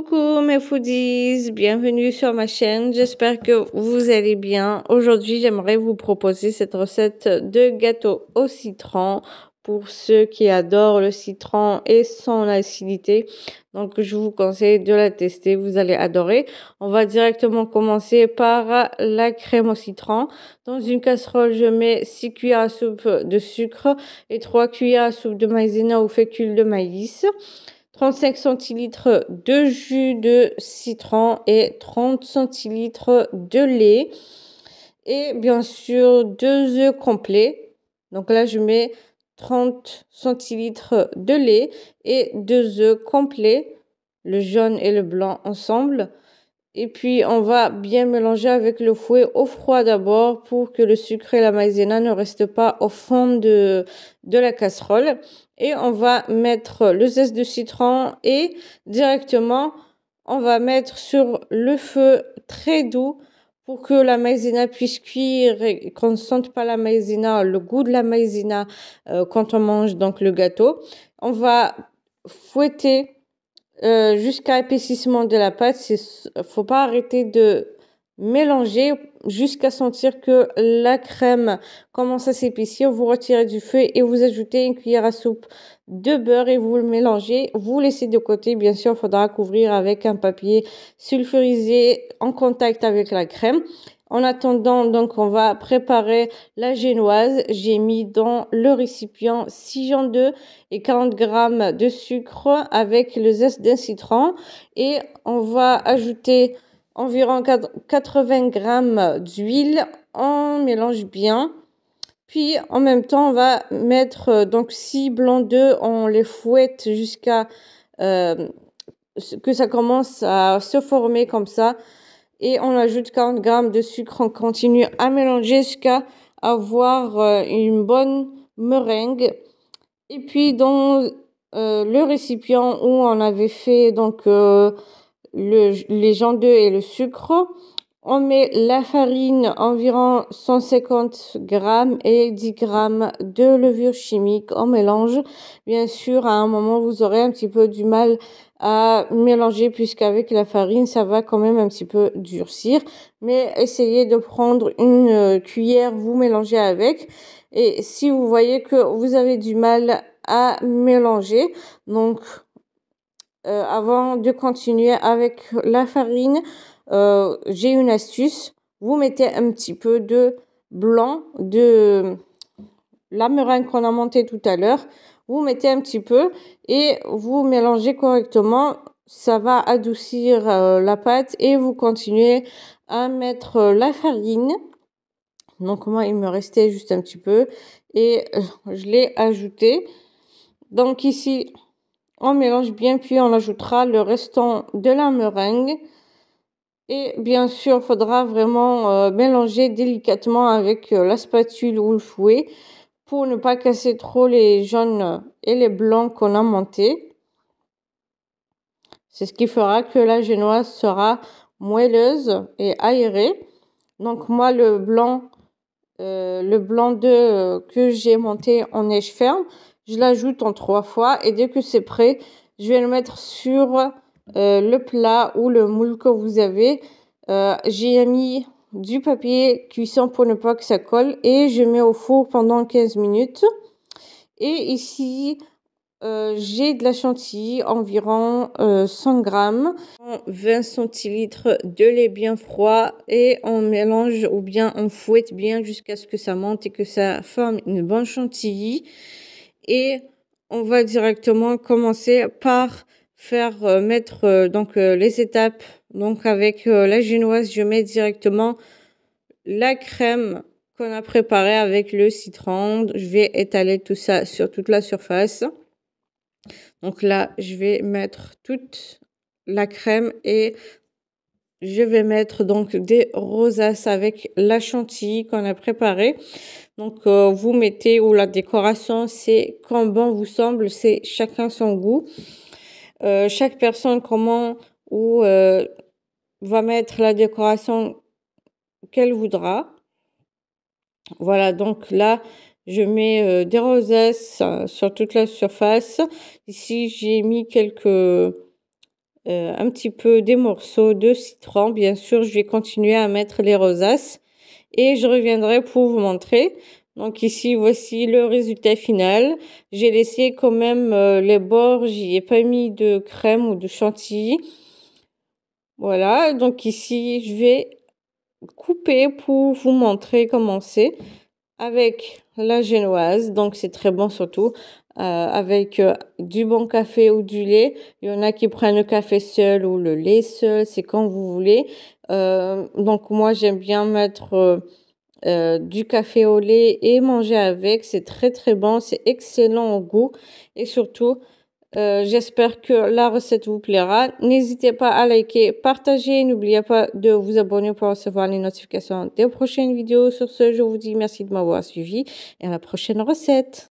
Coucou mes foodies, bienvenue sur ma chaîne, j'espère que vous allez bien. Aujourd'hui, j'aimerais vous proposer cette recette de gâteau au citron pour ceux qui adorent le citron et son acidité. Donc, je vous conseille de la tester, vous allez adorer. On va directement commencer par la crème au citron. Dans une casserole, je mets 6 cuillères à soupe de sucre et 3 cuillères à soupe de maïzena ou fécule de maïs. 35 centilitres de jus de citron et 30 centilitres de lait. Et bien sûr, 2 œufs complets. Donc là, je mets 30 centilitres de lait et 2 œufs complets, le jaune et le blanc ensemble. Et puis, on va bien mélanger avec le fouet au froid d'abord pour que le sucre et la maïzena ne restent pas au fond de la casserole. Et on va mettre le zeste de citron et directement, on va mettre sur le feu très doux pour que la maïzena puisse cuire et qu'on ne sente pas la maïzena, le goût de la maïzena quand on mange donc le gâteau. On va fouetter jusqu'à épaississement de la pâte. Faut pas arrêter de mélanger jusqu'à sentir que la crème commence à s'épaissir. Vous retirez du feu et vous ajoutez une cuillère à soupe de beurre et vous le mélangez. Vous laissez de côté. Bien sûr, il faudra couvrir avec un papier sulfurisé en contact avec la crème. En attendant, donc, on va préparer la génoise. J'ai mis dans le récipient 6 jaunes d'œufs et 40 grammes de sucre avec le zeste d'un citron. Et on va ajouter environ 80 grammes d'huile. On mélange bien. Puis, en même temps, on va mettre donc 6 blancs d'œufs. On les fouette jusqu'à que ça commence à se former comme ça. Et on ajoute 40 grammes de sucre. On continue à mélanger jusqu'à avoir une bonne meringue. Et puis dans le récipient où on avait fait donc les jaunes d'œufs et le sucre, on met la farine, environ 150 grammes et 10 grammes de levure chimique. On mélange. Bien sûr, à un moment, vous aurez un petit peu du mal à mélanger puisqu'avec la farine, ça va quand même un petit peu durcir. Mais essayez de prendre une cuillère, vous mélangez avec. Et si vous voyez que vous avez du mal à mélanger, donc avant de continuer avec la farine, j'ai une astuce. Vous mettez un petit peu de blanc de la meringue qu'on a montée tout à l'heure. Vous mettez un petit peu et vous mélangez correctement. Ça va adoucir la pâte et vous continuez à mettre la farine. Donc moi, il me restait juste un petit peu et je l'ai ajouté. Donc ici, on mélange bien, puis on ajoutera le restant de la meringue. Et bien sûr, il faudra vraiment mélanger délicatement avec la spatule ou le fouet pour ne pas casser trop les jaunes et les blancs qu'on a montés. C'est ce qui fera que la génoise sera moelleuse et aérée. Donc moi, le blanc d'œuf que j'ai monté en neige ferme, je l'ajoute en 3 fois et dès que c'est prêt, je vais le mettre sur le plat ou le moule que vous avez. J'ai mis du papier cuisson pour ne pas que ça colle et je mets au four pendant 15 minutes. Et ici, j'ai de la chantilly, environ 100 grammes, 20 centilitres de lait bien froid et on mélange ou bien on fouette bien jusqu'à ce que ça monte et que ça forme une bonne chantilly. Et on va directement commencer par faire mettre donc les étapes. Donc avec la génoise, je mets directement la crème qu'on a préparée avec le citron. Je vais étaler tout ça sur toute la surface. Donc là, je vais mettre toute la crème et je vais mettre donc des rosaces avec la chantilly qu'on a préparée. Donc vous mettez ou la décoration, c'est comme bon vous semble, c'est chacun son goût. Chaque personne comment ou va mettre la décoration qu'elle voudra. Voilà, donc là, je mets des rosaces sur toute la surface. Ici, j'ai mis quelques un petit peu des morceaux de citron. Bien sûr, je vais continuer à mettre les rosaces et je reviendrai pour vous montrer. Donc ici, voici le résultat final. J'ai laissé quand même les bords, j'y ai pas mis de crème ou de chantilly. Voilà, donc ici, je vais couper pour vous montrer comment c'est avec la génoise. Donc c'est très bon surtout avec du bon café ou du lait. Il y en a qui prennent le café seul ou le lait seul, c'est quand vous voulez. Donc moi j'aime bien mettre du café au lait et manger avec. C'est très très bon, c'est excellent au goût et surtout j'espère que la recette vous plaira. N'hésitez pas à liker, partager. N'oubliez pas de vous abonner pour recevoir les notifications des prochaines vidéos. Sur ce, je vous dis merci de m'avoir suivi et à la prochaine recette.